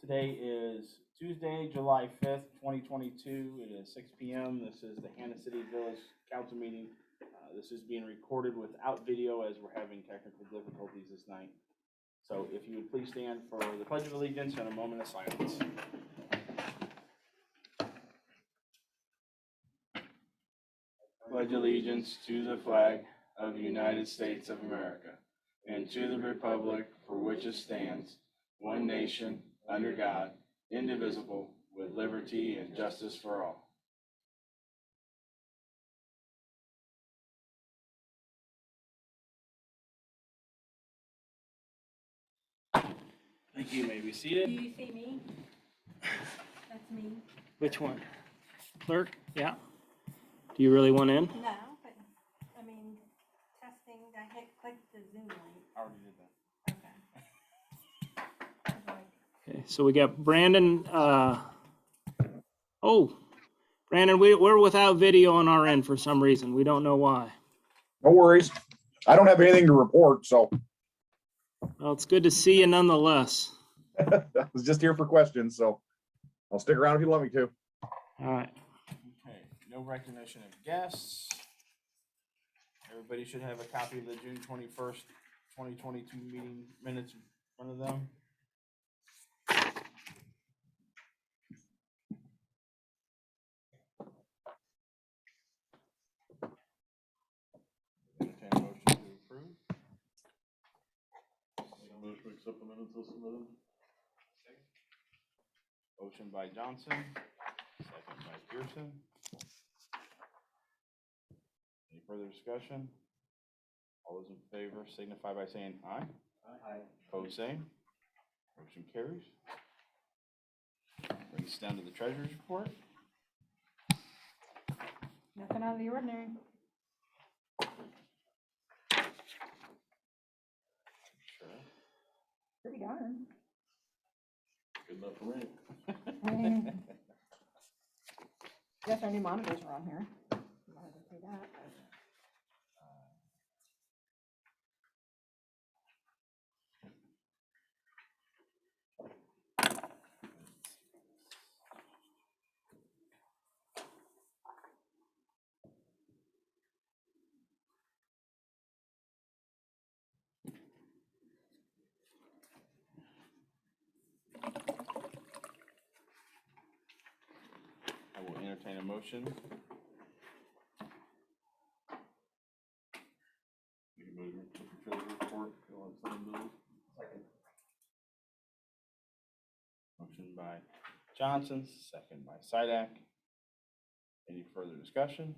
Today is Tuesday, July 5th, 2022. It is 6 p.m. This is the Hannah City Village Council meeting. This is being recorded without video as we're having technical difficulties this night. So if you would please stand for the Pledge of Allegiance and a moment of silence. Pledge allegiance to the flag of the United States of America and to the republic for which it stands, one nation, under God, indivisible, with liberty and justice for all. Thank you. You may be seated. Do you see me? That's me. Which one? Clerk? Yeah. Do you really want in? No, but I mean, testing. I hit click the Zoom link. I already did that. Okay. Okay, so we got Brandon. Brandon, we're without video on our end for some reason. We don't know why. No worries. I don't have anything to report, so Well, it's good to see you nonetheless. I was just here for questions, so I'll stick around if you want me to. All right. Okay, no recognition of guests. Everybody should have a copy of the June 21st, 2022 meeting minutes in front of them. Entertain a motion to approve. Motion to accept the minutes as submitted. Motion by Johnson, second by Pearson. Any further discussion? All those in favor signify by saying aye. Aye. Opposed, same. Motion carries. Brings us down to the treasurer's report. Nothing out of the ordinary. Sure. Pretty darn. Good enough for me. Yes, our new monitors are on here. You wanted to see that, but- I will entertain a motion. You can move to the treasurer's report. You want to send those? Motion by Johnson, second by Sidak. Any further discussion?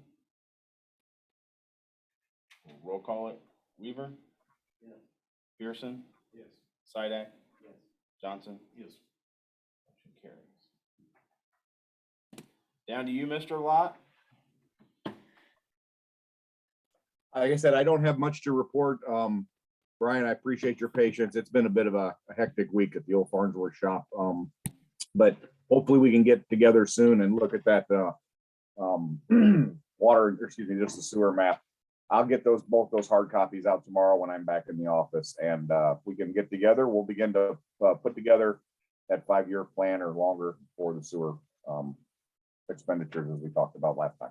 We'll roll call it. Weaver? Yes. Pearson? Yes. Sidak? Yes. Johnson? Yes. Motion carries. Down to you, Mr. Lott. Like I said, I don't have much to report. Brian, I appreciate your patience. It's been a bit of a hectic week at the old Farnsworth shop. But hopefully we can get together soon and look at that just the sewer map. I'll get both those hard copies out tomorrow when I'm back in the office, and if we can get together, we'll begin to put together that 5-year plan or longer for the sewer expenditures as we talked about last time.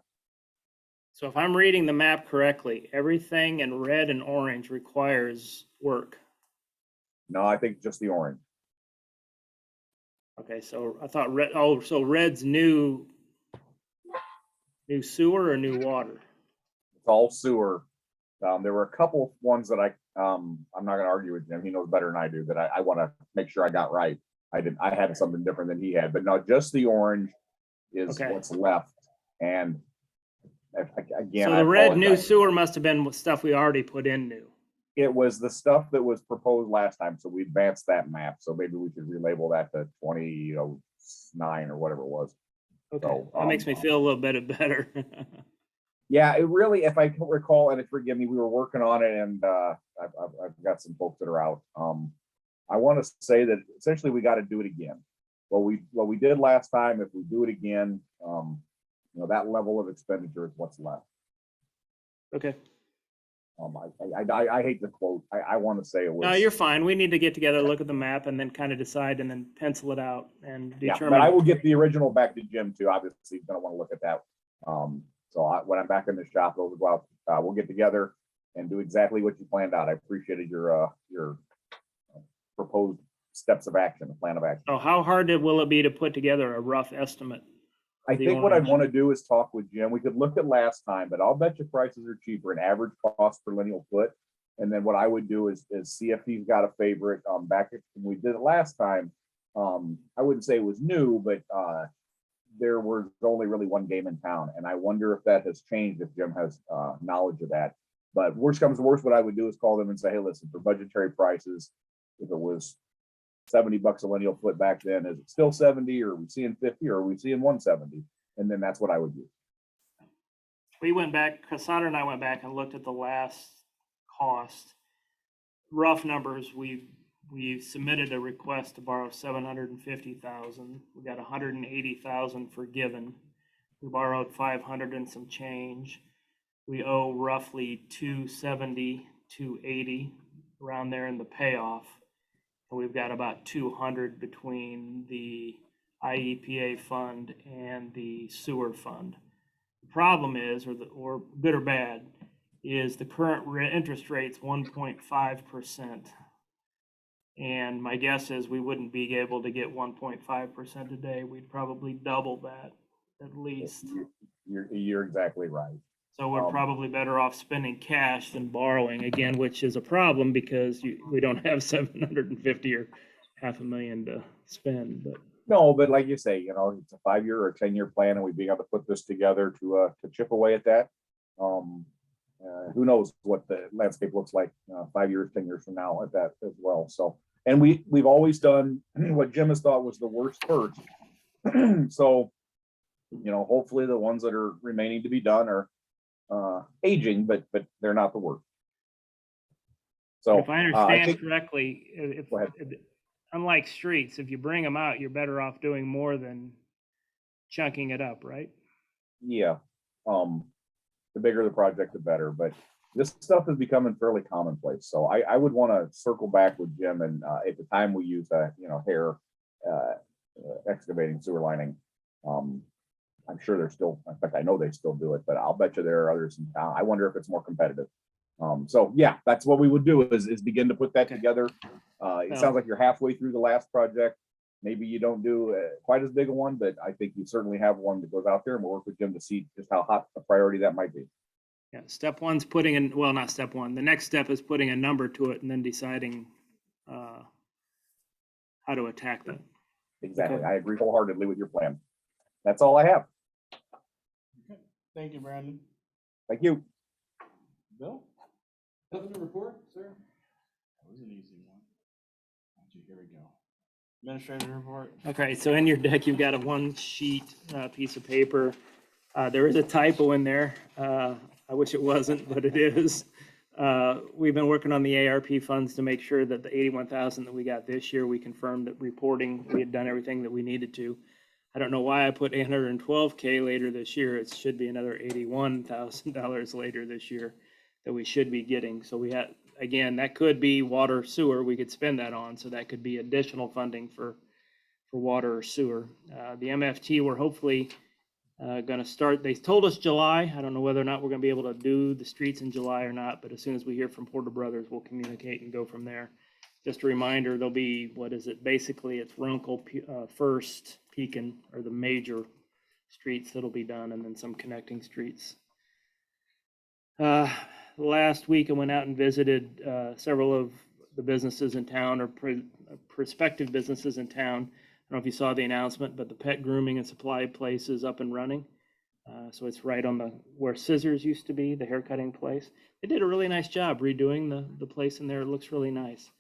So if I'm reading the map correctly, everything in red and orange requires work. No, I think just the orange. Okay, so I thought red. Oh, so red's new sewer or new water? It's all sewer. There were a couple ones that I'm not gonna argue with Jim. He knows better than I do, that I want to make sure I got right. I had something different than he had, but no, just the orange is Okay. what's left. And again, So I the red new apologize. sewer must have been stuff we already put in new. It was the stuff that was proposed last time, so we advanced that map. So maybe we should relabel that to 2009 or whatever it was. Okay, So, that makes me feel a little bit better. Yeah, it really, if I can recall, and forgive me, we were working on it, and I've got some folks that are out. I want to say that essentially we got to do it again. What we did last time, if we do it again, that level of expenditure is what's left. Okay. I hate the quote. I want to say it was. No, you're fine. We need to get together, look at the map, and then kind of decide and then pencil it out and Yeah, determine. but I will get the original back to Jim too. Obviously, he's gonna want to look at that. When I'm back in the shop, we'll get together and do exactly what you planned out. I appreciated your proposed steps of action, a plan of action. So how hard will it be to put together a rough estimate? I the think what I'd orange? want to do is talk with Jim. We could look at last time, but I'll bet you prices are cheaper, an average cost per lineal foot. And then what I would do is see if he's got a favorite. Back when we did it last time, I wouldn't say it was new, but there was only really one game in town. And I wonder if that has changed, if Jim has knowledge of that. But worst comes to worst, what I would do is call them and say, hey, listen, for budgetary prices, if it was $70 a lineal foot back then, is it still 70, or are we seeing 50, or are we seeing 170? And then that's what I would do. We went back, Cassandra and I went back and looked at the last cost. Rough numbers, we submitted a request to borrow 750,000. We got 180,000 forgiven. We borrowed 500 and some change. We owe roughly 270, 280 around there in the payoff. And we've got about 200 between the IEPA fund and the sewer fund. The problem is, or good or bad, is the current interest rate's 1.5%. And my guess is we wouldn't be able to get 1.5% today. We'd probably double that at least. You're exactly right. So we're probably better off spending cash than borrowing again, which is a problem because we don't have 750 or $500,000 to spend. But no, but like you say, it's a 5-year or 10-year plan, and we'd be able to put this together to chip away at that. Who knows what the landscape looks like 5 years, 10 years from now at that as well. So, and we've always done what Jim has thought was the worst first. So, hopefully the ones that are remaining to be done are aging, but they're not the worst. So if I understand correctly, go ahead. Unlike streets, if you bring them out, you're better off doing more than chunking it up, right? Yeah. The bigger the project, the better. But this stuff is becoming fairly commonplace. So I would want to circle back with Jim, and at the time we use hair excavating sewer lining. I'm sure they're still, in fact, I know they still do it, but I'll bet you there are others in town. I wonder if it's more competitive. So yeah, that's what we would do is begin to put that together. It sounds like you're halfway through the last project. Maybe you don't do quite as big a one, but I think you certainly have one that goes out there, and we'll work with Jim to see just how hot a priority that might be. Yeah, step one's putting in, well, not step one. The next step is putting a number to it and then deciding how to attack that. Exactly. Okay. I agree wholeheartedly with your plan. That's all I have. Okay. Thank you, Brandon. Thank you. Bill? Nothing to report, sir? That was an easy one. Here we go. Administrator report. Okay, so in your deck, you've got a one sheet piece of paper. There is a typo in there. I wish it wasn't, but it is. We've been working on the ARP funds to make sure that the 81,000 that we got this year, we confirmed that reporting, we had done everything that we needed to. I don't know why I put 812K later this year. It should be another $81,000 later this year that we should be getting. So we had, again, that could be water, sewer. We could spend that on. So that could be additional funding for water or sewer. The MFT, we're hopefully going to start. They told us July. I don't know whether or not we're going to be able to do the streets in July or not, but as soon as we hear from Porter Brothers, we'll communicate and go from there. Just a reminder, there'll be, what is it? Basically, it's Runkle, First, Pekin are the major streets that'll be done, and then some connecting streets. Last week, I went out and visited several of the businesses in town, or prospective businesses in town. I don't know if you saw the announcement, but the pet grooming and supply place is up and running. So it's right on where Scissors used to be, the haircutting place. They did a really nice job redoing the place in there. It looks really nice.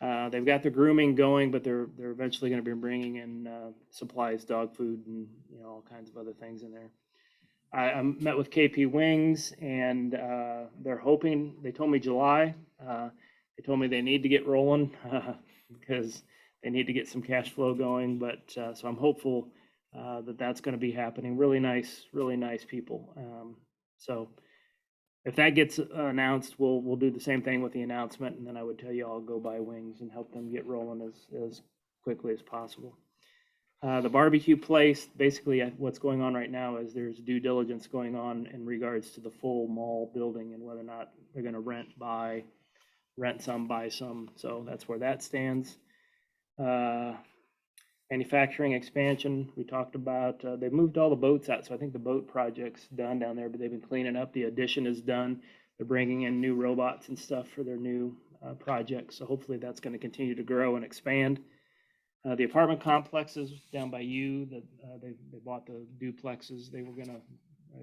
They've got the grooming going, but they're eventually going to be bringing in supplies, dog food, and all kinds of other things in there. I met with KP Wings, and they're hoping. They told me July. They told me they need to get rolling because they need to get some cash flow going. But so I'm hopeful that that's going to be happening. Really nice people. So if that gets announced, we'll do the same thing with the announcement, and then I would tell you I'll go buy wings and help them get rolling as quickly as possible. The barbecue place, basically what's going on right now is there's due diligence going on in regards to the full mall building and whether or not they're gonna rent some, buy some. So that's where that stands. Manufacturing expansion, we talked about, they've moved all the boats out. So I think the boat project's done down there, but they've been cleaning up. The addition is done. They're bringing in new robots and stuff for their new projects. So hopefully that's gonna continue to grow and expand. The apartment complexes down by you, they bought the duplexes. They were gonna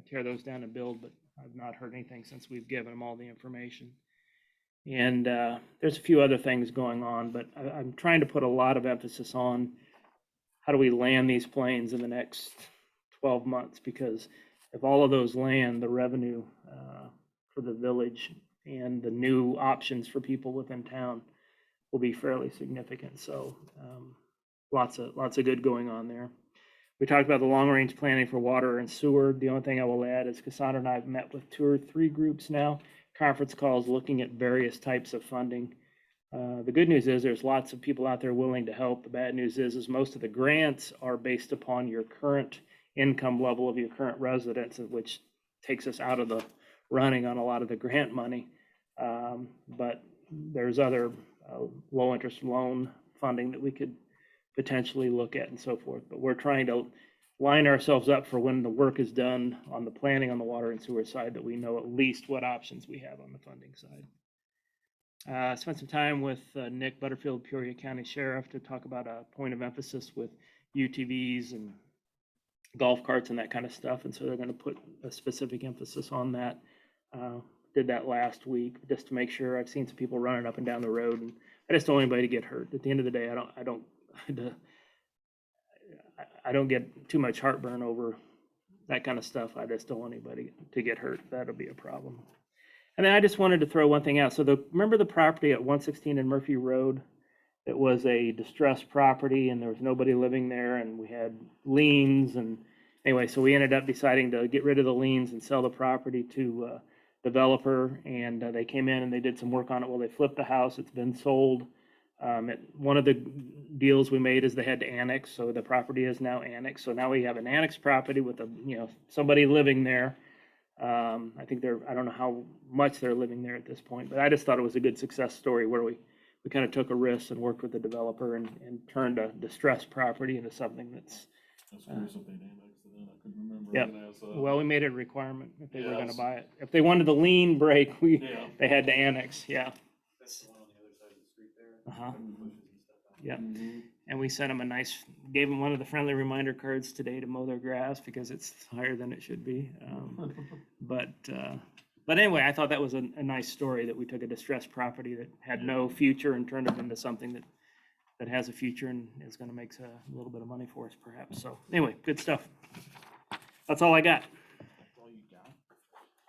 tear those down and build, but I've not heard anything since we've given them all the information. And there's a few other things going on, but I'm trying to put a lot of emphasis on how do we land these planes in the next 12 months, because if all of those land, the revenue for the village and the new options for people within town will be fairly significant. So lots of good going on there. We talked about the long-range planning for water and sewer. The only thing I will add is Cassandra and I have met with 2 or 3 groups now, conference calls looking at various types of funding. The good news is there's lots of people out there willing to help. The bad news is most of the grants are based upon your current income level of your current residence, which takes us out of the running on a lot of the grant money. But there's other low interest loan funding that we could potentially look at and so forth. But we're trying to line ourselves up for when the work is done on the planning on the water and sewer side, that we know at least what options we have on the funding side. Spent some time with Nick Butterfield, Peoria County Sheriff, to talk about a point of emphasis with UTVs and golf carts and that kind of stuff. And so they're going to put a specific emphasis on that. Did that last week just to make sure. I've seen some people running up and down the road, and I just don't want anybody to get hurt. At the end of the day, I don't get too much heartburn over that kind of stuff. I just don't want anybody to get hurt. That'll be a problem. And then I just wanted to throw one thing out. So remember the property at 116 and Murphy Road? It was a distressed property and there was nobody living there, and we had liens. And anyway, so we ended up deciding to get rid of the liens and sell the property to a developer. And they came in and they did some work on it. Well, they flipped the house. It's been sold. One of the deals we made is they had to annex, so the property is now annexed. So now we have an annexed property with somebody living there. I think I don't know how much they're living there at this point, but I just thought it was a good success story where we kind of took a risk and worked with the developer and turned a distressed property into something that's. I was curious if they'd annexed it in. I couldn't remember. Yeah. Well, we made it a requirement if they were going to buy it. If they wanted the lien break, they had to annex. Yeah. That's the one on the other side of the street there. Uh-huh. Bushes and stuff out. Yeah. Mm-hmm. And we sent them gave them one of the friendly reminder cards today to mow their grass because it's higher than it should be. But anyway, I thought that was a nice story that we took a distressed property that had no future and turned it into something that has a future and is going to make a little bit of money for us perhaps. So anyway, good stuff. That's all I got. That's all you got?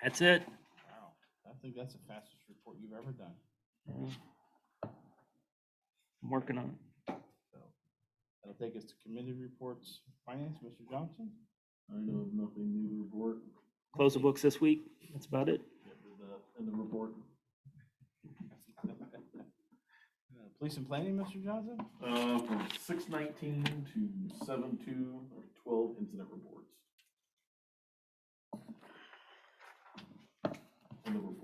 That's it. Wow. I think that's the fastest report you've ever done. I'm working on it. So that'll take us to committee reports. Finance, Mr. Johnson? I know of nothing new to report. Close the books this week. That's about it. In the report. Police and planning, Mr. Johnson? From 6/19 to 7/2 or 12 incident reports. In the report.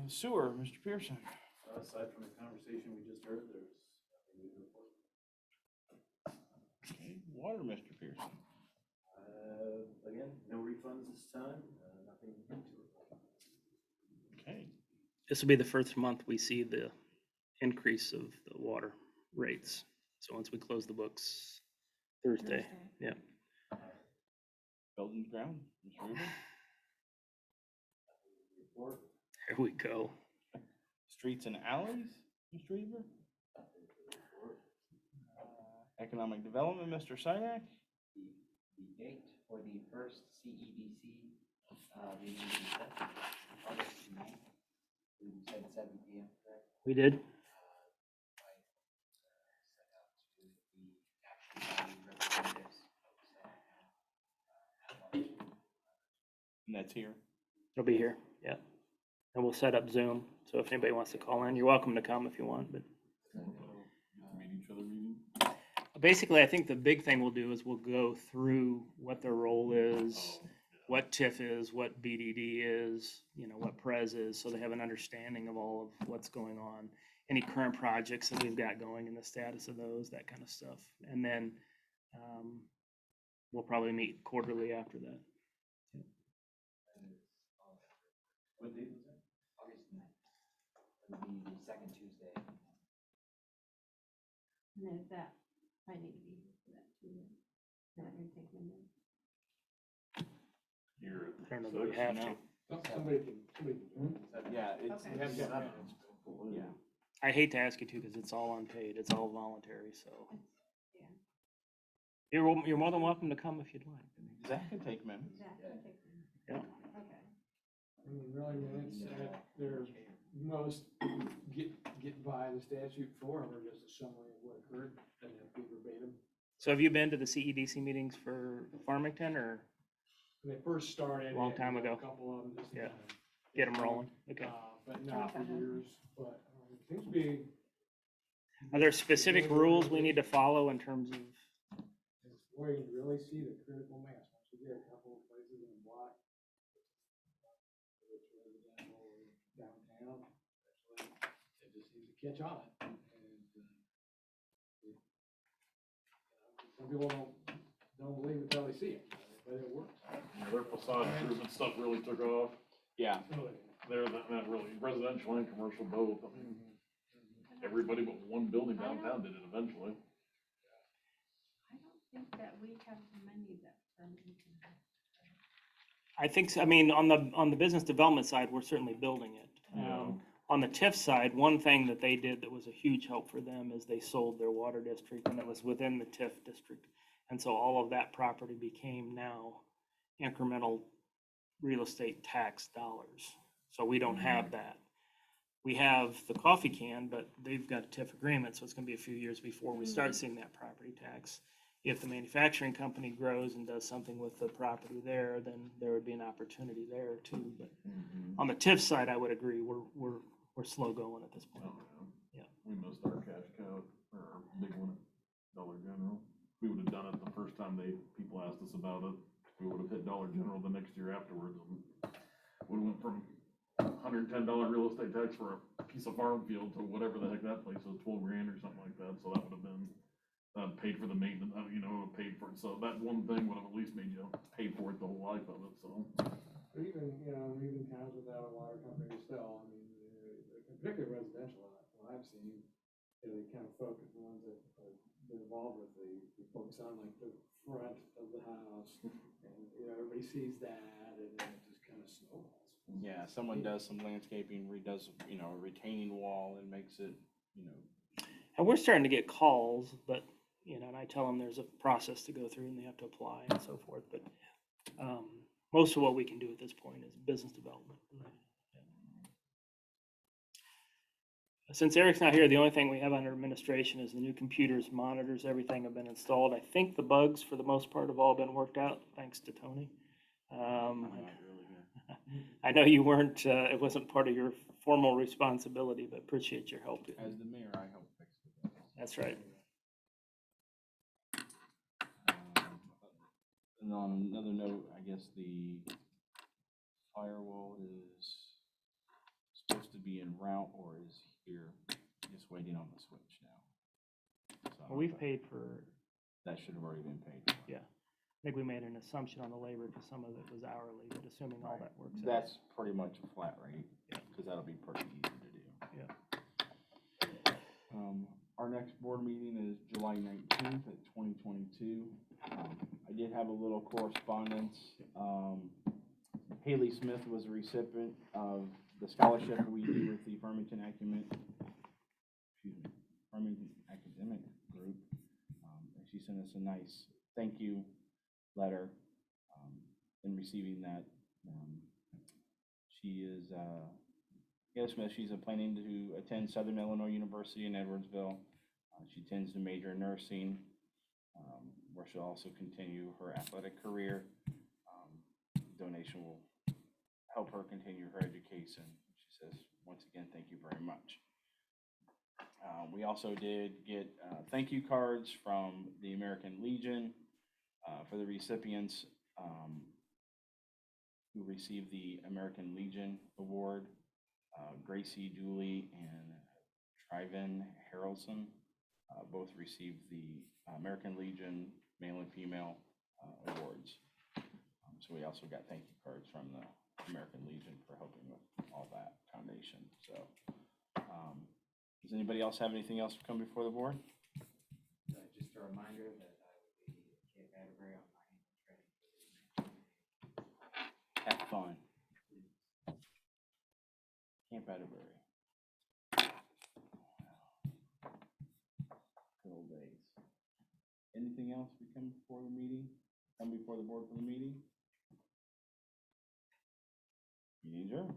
Sewer, Mr. Pearson. Aside from the conversation we just heard, there's nothing new to report. Okay. Water, Mr. Pearson. Again, no refunds this time, nothing new to report. Okay. This will be the first month we see the increase of the water rates. So once we close the books Thursday. Yeah. Belgian ground, Mr. Reaver. Report. There we go. Streets and alleys, Mr. Reaver. Economic development, Mr. Sydak. The date for the first CEDC meeting is set, August 9th. We said 7 p.m., correct? We did? Sent out to the actual representatives. And that's here. It'll be here, yeah. And we'll set up Zoom, so if anybody wants to call in, you're welcome to come if you want, but. Meet each other meeting. Basically, I think the big thing we'll do is we'll go through what their role is, what TIF is, what BDD is, what PRES is, so they have an understanding of all of what's going on, any current projects that we've got going and the status of those, that kind of stuff. And then we'll probably meet quarterly after that. What date was that? August 9th. It'll be the second Tuesday. And then that, I need to be here for that too. Not gonna take my minutes. You're I don't know that we have to. Somebody can. Yeah, it's, Okay. We have to have yeah. I hate to ask you to, because it's all unpaid, it's all voluntary, so. Yeah. You're more than welcome to come if you'd like. Zach can take minutes. That can take my minutes. Yeah. Okay. I mean, really, minutes, they're most get by the statute for them, or just a summary of what occurred, and then be verbatim. So have you been to the CEDC meetings for Farmington, or When they first started. Long time you know, ago. A couple of them just. Yeah. kind of- get them rolling? Okay. But not for years, but it seems to be. Are there specific rules we need to follow in terms of? It's where you really see the critical mass, once you get a couple of places in the block. It's residential or downtown, especially, it just seems to catch on. And, some people don't believe it till they see it, but it works. Yeah, their facade improvement stuff really took off. Yeah, They're not really residential and commercial both. I mean, everybody but one building downtown did it eventually. I don't think that we have many that. I think, I mean, on the business development side, we're certainly building it. Yeah. On the TIF side, one thing that they did that was a huge help for them is they sold their water district, and it was within the TIF district. And so all of that property became now incremental real estate tax dollars. So we don't have that. We have the coffee can, but they've got a TIF agreement, so it's gonna be a few years before we start seeing that property tax. If the manufacturing company grows and does something with the property there, then there would be an opportunity there too. But on the TIF side, I would agree, we're slow going at this point. Yeah. We missed our cash cow, or our big one at Dollar General. We would have done it the first time people asked us about it. We would have hit Dollar General the next year afterwards. We went from $110 real estate tax for a piece of farm field to whatever the heck that place was, 12 grand or something like that. So that would have been paid for the maintenance, paid for it. So that one thing would have at least made you pay for it the whole life of it, so. But even towns without a water company still, I mean, particularly residential, what I've seen, they kind of focus, the ones that are been involved with, they focus on like the front of the house, and, everybody sees that, and then it just kind of snowballs. yeah, someone does some landscaping, redoes, a retaining wall and makes it, And we're starting to get calls, but, and I tell them there's a process to go through and they have to apply and so forth. But most of what we can do at this point is business development. Since Eric's not here, the only thing we have under administration is the new computers, monitors, everything have been installed. I think the bugs, for the most part, have all been worked out, thanks to Tony. I'm not really good. I know you weren't, it wasn't part of your formal responsibility, but appreciate your help. As the mayor, I help fix it. That's right. And on another note, I guess the firewall is supposed to be en route or is here, just waiting on the switch now. So Well, we've paid for, that should have already been paid. yeah. I think we made an assumption on the labor because some of it was hourly, but assuming all that works out. That's pretty much a flat rate, Yeah. because that'll be pretty easy to do. Yeah. Our next board meeting is July 19th at 2022. I did have a little correspondence. Haley Smith was a recipient of the scholarship we do with the Farmington Academic Group. And she sent us a nice thank you letter in receiving that. She is Kayla Smith, she's planning to attend Southern Illinois University in Edwardsville. She intends to major in nursing, where she'll also continue her athletic career. Donation will help her continue her education. She says, once again, thank you very much. We also did get thank you cards from the American Legion for the recipients who received the American Legion Award. Gracie Dooley and Triven Harrelson both received the American Legion male and female awards. So we also got thank you cards from the American Legion for helping with all that foundation. So does anybody else have anything else to come before the board? Just a reminder that I will be at Camp Atterbury on my annual training. Have fun. Camp Atterbury. Good old days. Anything else we come before the meeting? Come before the board for the meeting? Meeting adjourned.